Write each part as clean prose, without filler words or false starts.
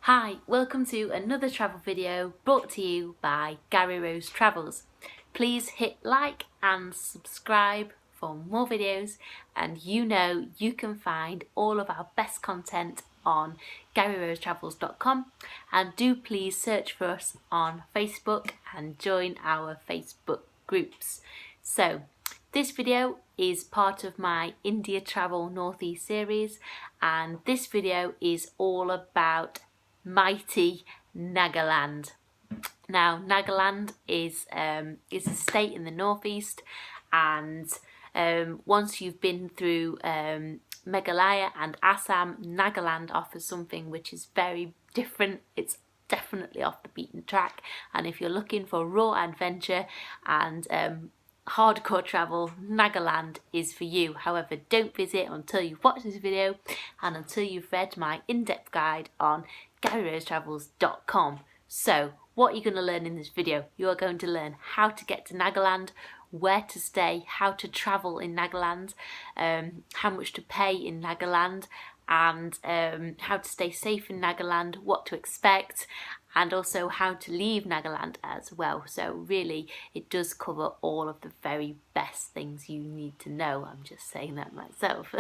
Hi, welcome to another travel video brought to you by Gary Rose Travels. Please hit like and subscribe for more videos, and you know you can find all of our best content on GaryRoseTravels.com, and do please search for us on Facebook and join our Facebook groups. So this video is part of my India Travel Northeast series, and this video is all about mighty Nagaland. Now, Nagaland is a state in the northeast, and once you've been through Meghalaya and Assam, Nagaland offers something which is very different. It's definitely off the beaten track, and if you're looking for raw adventure and hardcore travel, Nagaland is for you. However, don't visit until you've watched this video and until you've read my in-depth guide on GaryRoseTravels.com. So what are you going to learn in this video? You are going to learn how to get to Nagaland, where to stay, how to travel in Nagaland, how much to pay in Nagaland, and how to stay safe in Nagaland, what to expect, and also how to leave Nagaland as well. So really it does cover all of the very best things you need to know. I'm just saying that myself.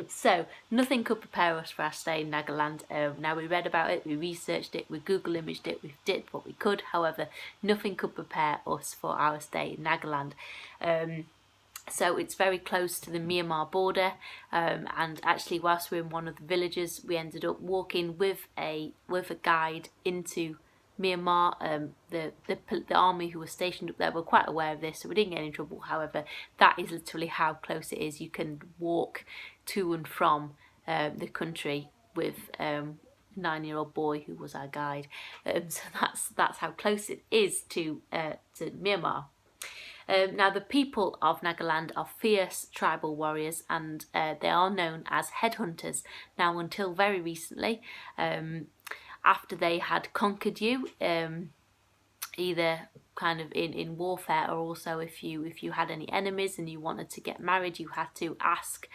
So nothing could prepare us for our stay in Nagaland. Now, we read about it, we researched it, we Google imaged it, we did what we could. However, nothing could prepare us for our stay in Nagaland. So it's very close to the Myanmar border, and actually whilst we were in one of the villages, we ended up walking with a guide into Myanmar. The army who was stationed up there were quite aware of this, so we didn't get in trouble. However, that is literally how close it is. You can walk to and from the country with a 9-year-old boy who was our guide. So that's how close it is to Myanmar. Now, the people of Nagaland are fierce tribal warriors, and they are known as headhunters. Now, until very recently, after they had conquered you, either kind of in warfare, or also if you had any enemies and you wanted to get married, you had to ask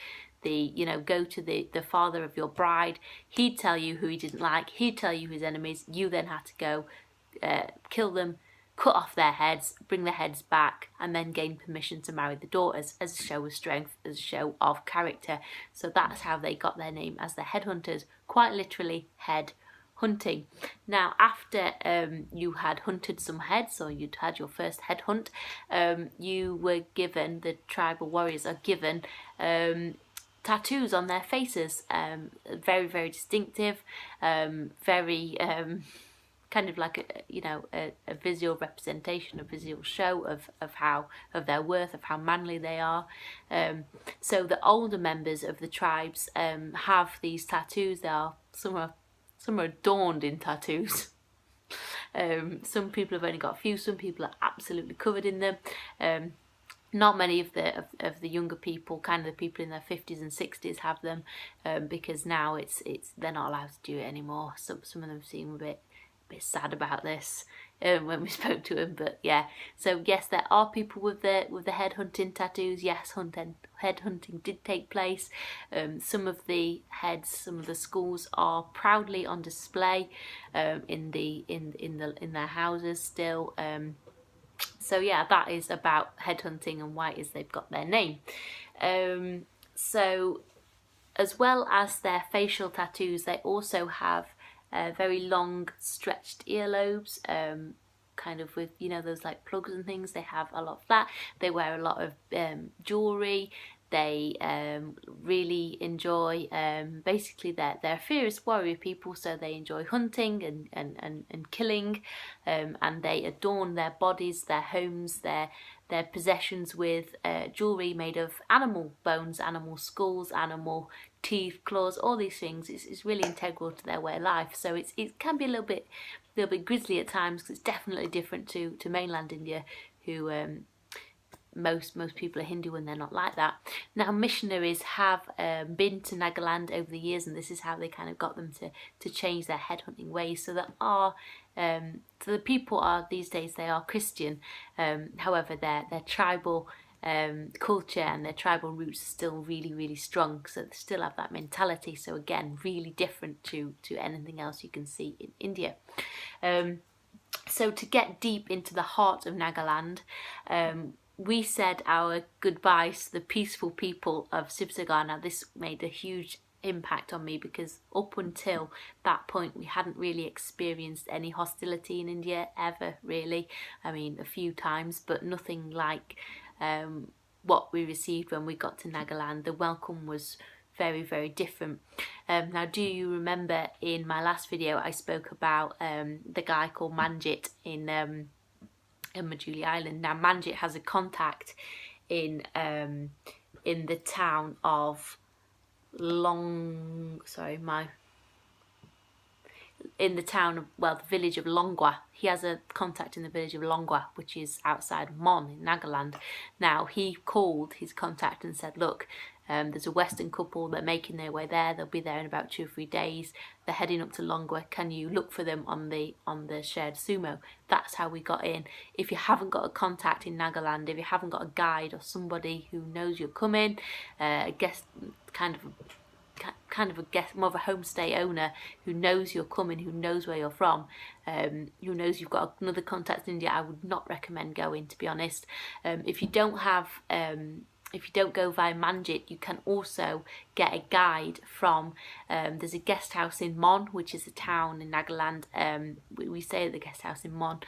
go to the father of your bride. He'd tell you who he didn't like, he'd tell you his enemies. You then had to go kill them, cut off their heads, bring their heads back, and then gain permission to marry the daughters, as a show of strength, as a show of character. So that's how they got their name as the headhunters, quite literally head hunting. Now, after you had hunted some heads, or you'd had your first head hunt, you were given, the tribal warriors are given tattoos on their faces, very, very distinctive, very kind of like a visual representation, a visual show of their worth, of how manly they are. So the older members of the tribes have these tattoos. Some are adorned in tattoos. Some people have only got a few. Some people are absolutely covered in them. Not many of the younger people, kind of the people in their 50s and 60s, have them, because now they're not allowed to do it anymore. Some of them seem a bit sad about this when we spoke to him, but yeah. So yes, there are people with the head hunting tattoos. Yes, head hunting did take place. Some of the heads, some of the skulls are proudly on display in their houses still. So yeah, that is about head hunting and why it is they've got their name. So as well as their facial tattoos, they also have very long stretched earlobes, kind of with those like plugs and things. They have a lot of that. They wear a lot of jewelry. They really enjoy, basically they're fierce warrior people, so they enjoy hunting and killing, and they adorn their bodies, their homes, their possessions with jewelry made of animal bones, animal skulls, animal teeth, claws, all these things. It's really integral to their way of life. So it can be a little bit grisly at times, because it's definitely different to mainland India, who most people are Hindu and they're not like that. Now, missionaries have been to Nagaland over the years, and this is how they kind of got them to change their headhunting ways. So so the people are these days, they are Christian. However, their tribal culture and their tribal roots are still really, really strong, so they still have that mentality. So again, really different to anything else you can see in India. So to get deep into the heart of Nagaland, we said our goodbyes to the peaceful people of Sivsagar. Now this made a huge impact on me because up until that point we hadn't really experienced any hostility in India ever, really. I mean, a few times, but nothing like what we received when we got to Nagaland. The welcome was very, very different. Now, do you remember in my last video I spoke about the guy called Manjit in Majuli Island? Now, Manjit has a contact in the town of the village of Longwa. He has a contact in the village of Longwa, which is outside Mon in Nagaland. Now, he called his contact and said, look, there's a Western couple, they're making their way there, they'll be there in about 2 or 3 days, they're heading up to Longwa, can you look for them on the shared sumo? That's how we got in. If you haven't got a contact in Nagaland, if you haven't got a guide or somebody who knows you're coming, I guess kind of a guest, more of a homestay owner who knows you're coming, who knows where you're from, who knows you've got another contact in India, I would not recommend going, to be honest. If you don't go via Manjit, you can also get a guide from, there's a guest house in Mon, which is a town in Nagaland. We stay at the guest house in Mon.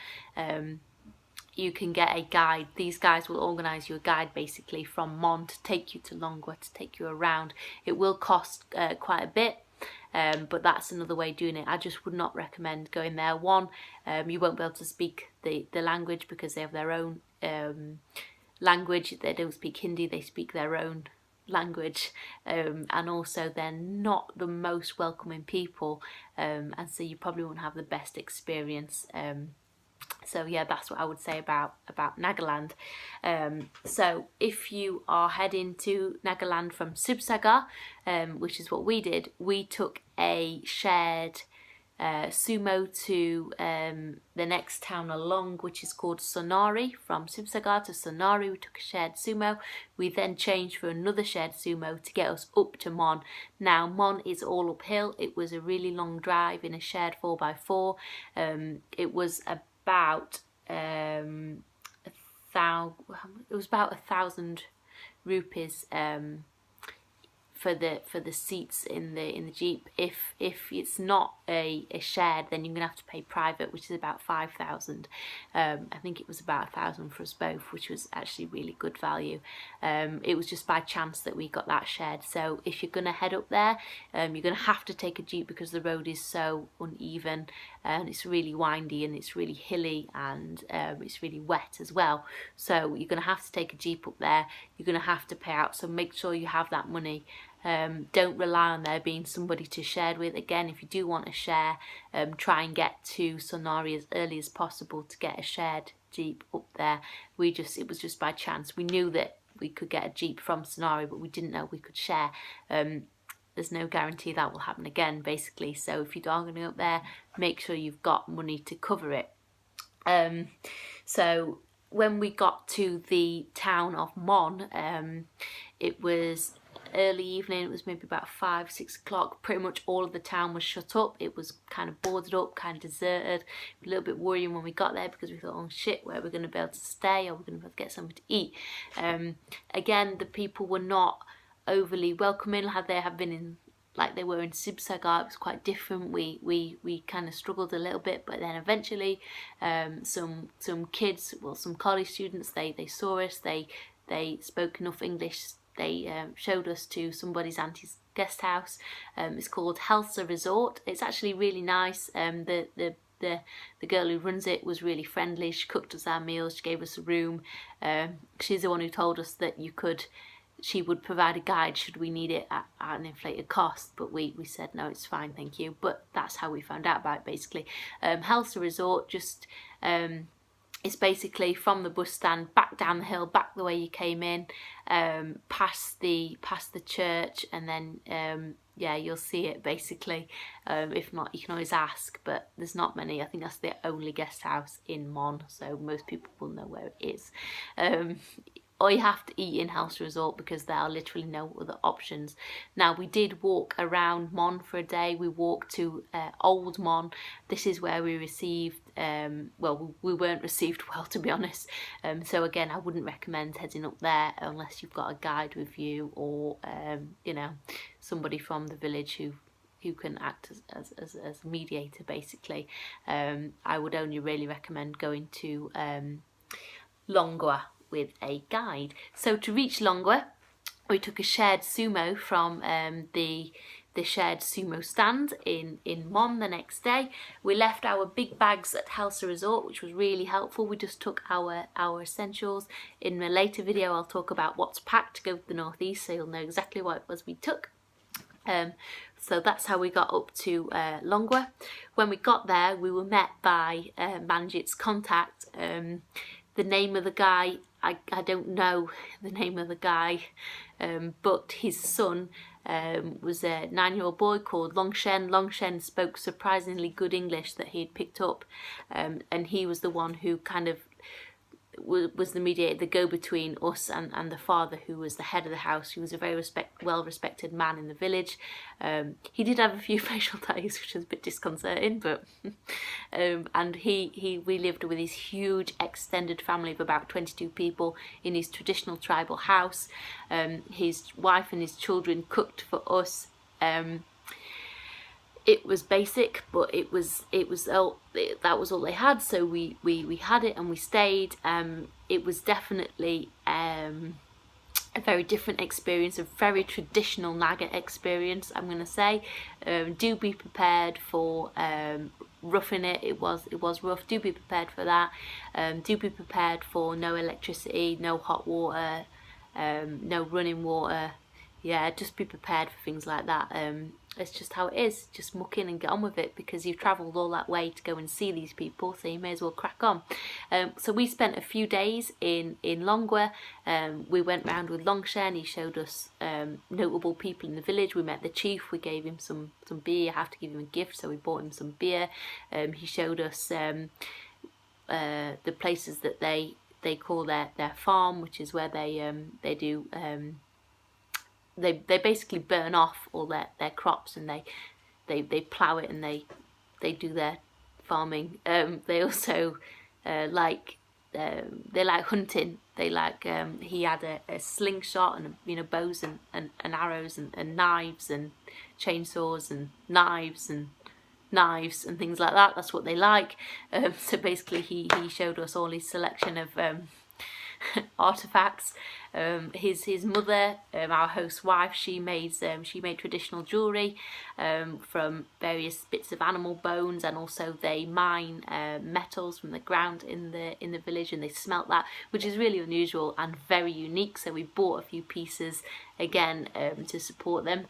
You can get a guide. These guys will organise you a guide basically from Mon to take you to Longwa, to take you around. It will cost quite a bit, but that's another way of doing it. I just would not recommend going there. One, you won't be able to speak the language because they have their own language. They don't speak Hindi, they speak their own language, and also they're not the most welcoming people, and so you probably won't have the best experience. So yeah, that's what I would say about Nagaland. So if you are heading to Nagaland from Sivsagar, which is what we did, we took a shared sumo to the next town along, which is called Sonari. From Sivsagar to Sonari we took a shared sumo. We then changed for another shared sumo to get us up to Mon. Now Mon is all uphill. It was a really long drive in a shared 4x4. It was about it was about 1,000 rupees for the seats in the Jeep. If it's not a shared, then you're gonna have to pay private, which is about 5,000. I think it was about 1,000 for us both, which was actually really good value. It was just by chance that we got that shared. So if you're gonna head up there, you're gonna have to take a Jeep because the road is so uneven and it's really windy and it's really hilly and it's really wet as well. So you're gonna have to take a Jeep up there. You're gonna have to pay out, so make sure you have that money. Don't rely on there being somebody to share with. Again, if you do want to share, try and get to Sonari as early as possible to get a shared Jeep up there. It was just by chance. We knew that we could get a Jeep from Sonari, but we didn't know we could share. There's no guarantee that will happen again, basically. So if you are going to go up there, make sure you've got money to cover it. So when we got to the town of Mon, it was early evening. It was maybe about 5-6 o'clock. Pretty much all of the town was shut up. It was kind of boarded up, kind of deserted. A little bit worrying when we got there because we thought, oh shit, where are we going to be able to stay? Are we going to be able to get something to eat? Again, the people were not overly welcoming. Had they have been in, like they were in Sivsagar, it was quite different. We kind of struggled a little bit, but then eventually some kids, well, some college students, they saw us. They spoke enough English. They showed us to somebody's auntie's guest house. It's called Helsa Resort. It's actually really nice. The girl who runs it was really friendly. She cooked us our meals. She gave us a room. She's the one who told us that she would provide a guide should we need it at an inflated cost, but we said no, it's fine, thank you. But that's how we found out about it, basically. Helsa Resort, just it's basically from the bus stand back down the hill, back the way you came in, past the church, and then yeah, you'll see it basically. If not, you can always ask, but there's not many. I think that's the only guest house in Mon, so most people will know where it is. or you have to eat in Halsa Resort, because there are literally no other options. Now, we did walk around Mon for a day. We walked to Old Mon. This is where we received, well, we weren't received well, to be honest. So again, I wouldn't recommend heading up there unless you've got a guide with you, or you know, somebody from the village who can act as a mediator, basically. I would only really recommend going to Longwa with a guide. So to reach Longwa, we took a shared sumo from the shared sumo stand in Mon the next day. We left our big bags at Halsa Resort, which was really helpful. We just took our essentials. In a later video, I'll talk about what's packed to go to the northeast, so you'll know exactly what it was we took. So that's how we got up to Longwa. When we got there, we were met by Manjit's contact. The name of the guy, I don't know the name of the guy, but his son was a 9-year-old boy called Longshen. Longshen spoke surprisingly good English that he had picked up, and he was the one who kind of was the mediator, the go-between us and the father, who was the head of the house, who was a very well-respected man in the village. He did have a few facial tags, which was a bit disconcerting, but and we lived with his huge extended family of about 22 people in his traditional tribal house. His wife and his children cooked for us. It was basic, but that was all they had, so we had it and we stayed. It was definitely a very different experience, a very traditional Naga experience, I'm going to say. Do be prepared for roughing it. It was rough. Do be prepared for that. Do be prepared for no electricity, no hot water, no running water. Yeah, just be prepared for things like that. It's just how it is. Just muck in and get on with it, because you've travelled all that way to go and see these people, so you may as well crack on. So we spent a few days in Longwa. We went round with Longshen. He showed us notable people in the village. We met the chief. We gave him some beer. I have to give him a gift, so we bought him some beer. He showed us the places that they call their farm, which is where they do. They basically burn off all their crops, and they plough it, and they do their farming. They also they like hunting. They like he had a slingshot and, you know, bows and arrows and knives and chainsaws and knives and things like that. That's what they like. So basically he showed us all his selection of artifacts. His mother, our host's wife, she made traditional jewellery from various bits of animal bones, and also they mine metals from the ground in the village, and they smelt that, which is really unusual and very unique. So we bought a few pieces again to support them.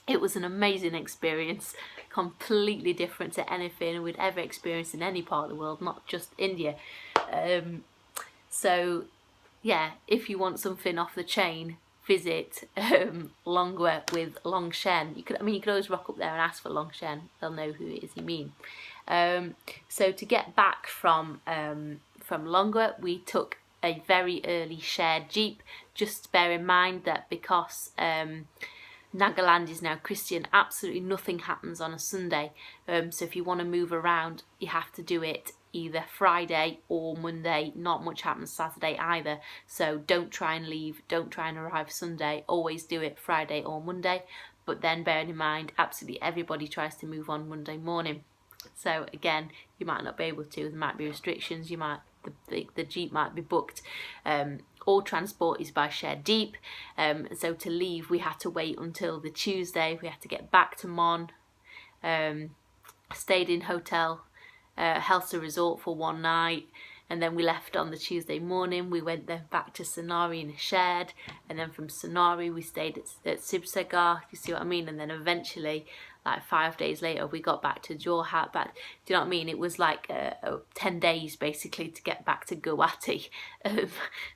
It was an amazing experience, completely different to anything we'd ever experienced in any part of the world, not just India. So yeah, if you want something off the chain, visit Longwa with Longshen. You could always rock up there and ask for Longshen. They'll know who it is you mean. So to get back from Longwa, we took a very early shared jeep. Just bear in mind that because Nagaland is now Christian, absolutely nothing happens on a Sunday. So if you want to move around, you have to do it either Friday or Monday. Not much happens Saturday either, so don't try and arrive Sunday. Always do it Friday or Monday, but then bearing in mind absolutely everybody tries to move on Monday morning, so again, you might not be able to. There might be restrictions. The jeep might be booked. All transport is by shared jeep, so to leave we had to wait until the Tuesday. We had to get back to Mon, stayed in hotel Halsa Resort for one night, and then we left on the Tuesday morning. We went then back to Sonari in a shared, and then from Sonari we stayed at Sivsagar, you see what I mean, and then eventually, like 5 days later, we got back to Jorhat. But do you know what I mean? It was like 10 days basically to get back to Guwahati,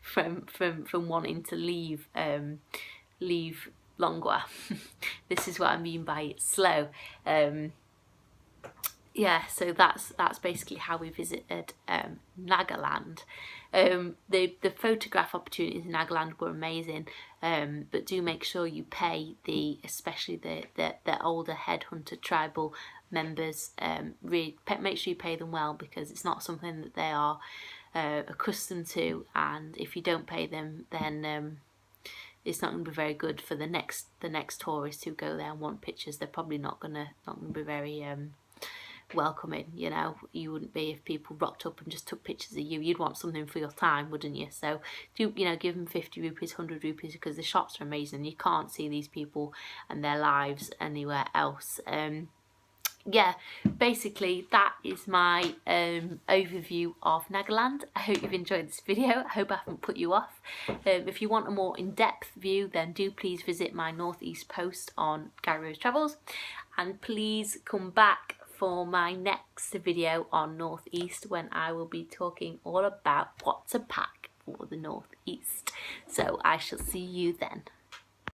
from wanting to leave Longwa. This is what I mean by it's slow. yeah, so that's basically how we visited Nagaland. The photograph opportunities in Nagaland were amazing, but do make sure you pay especially the older headhunter tribal members. Make sure you pay them well, because it's not something that they are accustomed to, and if you don't pay them, then it's not going to be very good for the next tourists who go there and want pictures. They're probably not going to be very welcoming. You know, you wouldn't be if people rocked up and just took pictures of you. You'd want something for your time, wouldn't you? So do, you know, give them 50 rupees, 100 rupees, because the shops are amazing. You can't see these people and their lives anywhere else. Yeah, basically that is my overview of Nagaland. I hope you've enjoyed this video. I hope I haven't put you off. If you want a more in-depth view, then do please visit my Northeast post on Gary Rose Travels, and please come back for my next video on Northeast, when I will be talking all about what to pack for the Northeast. So I shall see you then.